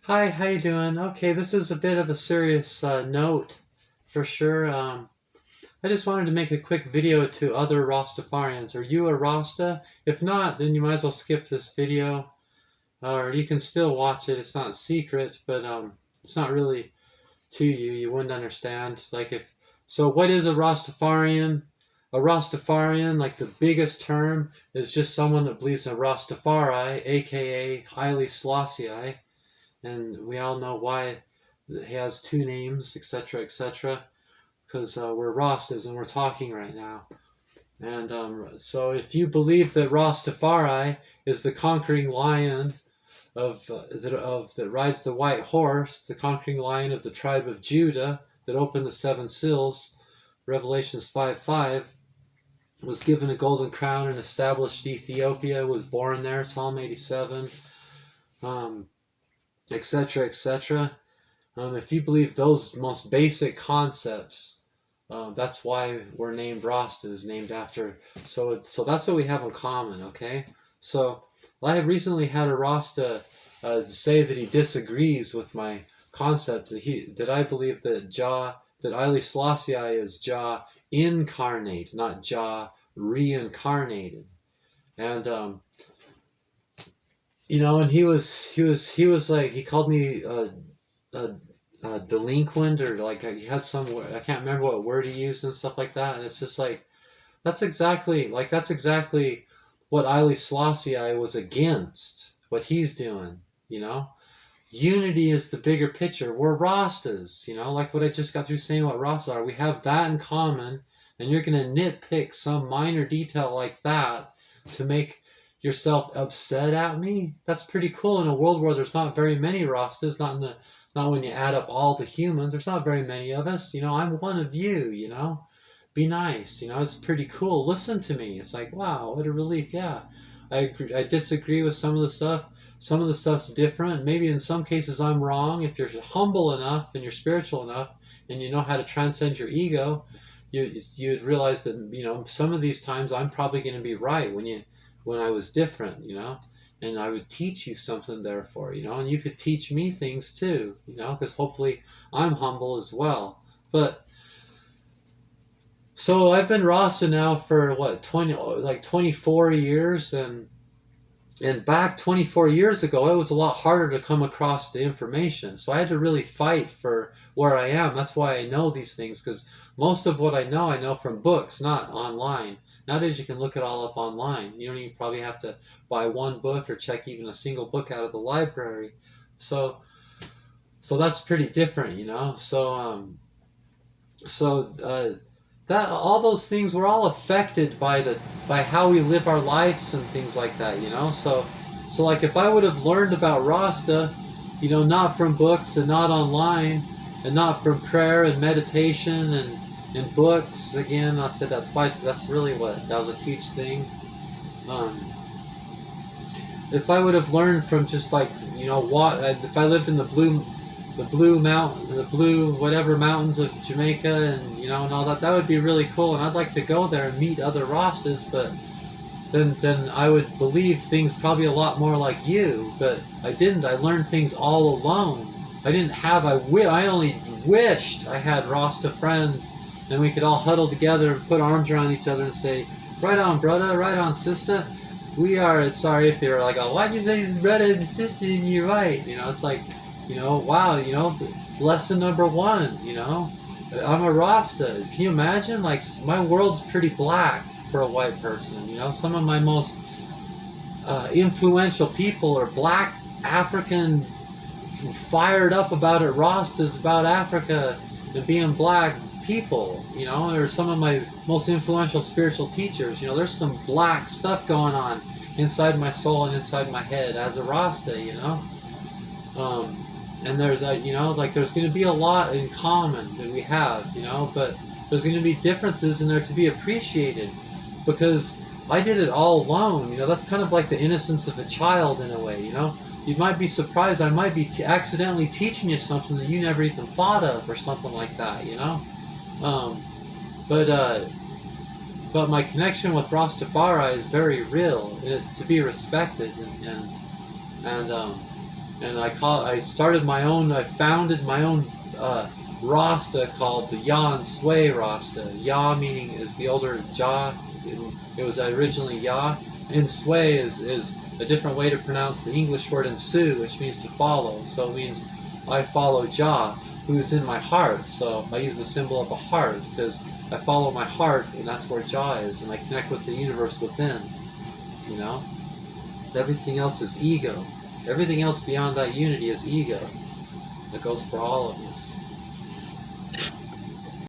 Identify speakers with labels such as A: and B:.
A: Hi, how you doing? Okay, this is a bit of a serious note for sure. I just wanted to make a quick video to other Rastafarians. Are you a Rasta? If not, then you might as well skip this video, or you can still watch it. It's not secret, but it's not really to you. You wouldn't understand. Like if so, what is a Rastafarian? A Rastafarian, like the biggest term, is just someone that believes in Rastafari, aka Haile Selassie, and we all know why he has two names, etc., etc. Because we're Rastas and we're talking right now. And so, if you believe that Rastafari is the conquering lion that rides the white horse, the conquering lion of the tribe of Judah that opened the seven seals, Revelations 5:5, was given a golden crown and established Ethiopia, was born there, Psalm 87, etc., etc. If you believe those most basic concepts, that's why we're named Rastas, named after. So that's what we have in common. Okay. So I have recently had a Rasta say that he disagrees with my concept that I believe that Haile Selassie is Jah incarnate, not Jah reincarnated, and and he was like he called me a delinquent, or like he had some, I can't remember what word he used and stuff like that, and it's just like that's exactly what Haile Selassie was against, what he's doing, you know. Unity is the bigger picture. We're Rastas, like what I just got through saying what Rastas are. We have that in common, and you're gonna nitpick some minor detail like that to make yourself upset at me. That's pretty cool in a world where there's not very many Rastas, not when you add up all the humans. There's not very many of us. I'm one of you. Be nice. It's pretty cool. Listen to me. It's like, wow, what a relief. Yeah, I agree. I disagree with some of the stuff. Some of the stuff's different. Maybe in some cases I'm wrong. If you're humble enough and you're spiritual enough and you know how to transcend your ego, you'd realize that some of these times I'm probably going to be right when I was different. And I would teach you something, therefore, and you could teach me things too, because hopefully I'm humble as well. But so I've been Rasa now for what, 24 years, and back 24 years ago, it was a lot harder to come across the information. So I had to really fight for where I am. That's why I know these things, because most of what I know from books, not online. Nowadays, you can look it all up online. You don't even probably have to buy one book or check even a single book out of the library. So, so that's pretty different, So that all those things were all affected by how we live our lives and things like that. So like if I would have learned about Rasta, not from books and not online and not from prayer and meditation and books. Again, I said that twice because that was a huge thing. Um, if I would have learned from just like what if I lived in the blue whatever mountains of Jamaica, and all that would be really cool, and I'd like to go there and meet other Rastas, but then I would believe things probably a lot more like you, but I didn't. I learned things all alone. I only wished I had Rasta friends, and we could all huddle together and put arms around each other and say, right on brother, right on sister. We are sorry if you're like, oh, why'd you say he's brother and sister and you're right? It's like, wow, lesson number one, I'm a Rasta. Can you imagine? Like, my world's pretty black for a white person. Some of my most influential people are black, African, fired up about it, Rastas, about Africa and being black people, or some of my most influential spiritual teachers. There's some black stuff going on inside my soul and inside my head as a Rasta, and there's there's going to be a lot in common that we have, but there's going to be differences in there to be appreciated, because I did it all alone. That's kind of like the innocence of a child in a way. You might be surprised I might be accidentally teaching you something that you never even thought of, or something like that. um, but my connection with Rastafari is very real. It's to be respected, and and I started my own. I founded my own Rasta called the Ya and Sway Rasta. Ya meaning is the older Ja. It was originally Ya, and Sway is a different way to pronounce the English word in Sioux, which means to follow. So it means I follow Ja, who's in my heart. So I use the symbol of a heart because I follow my heart, and that's where Ja is, and I connect with the universe within. You know, everything else is ego. Everything else beyond that unity is ego. That goes for all of us.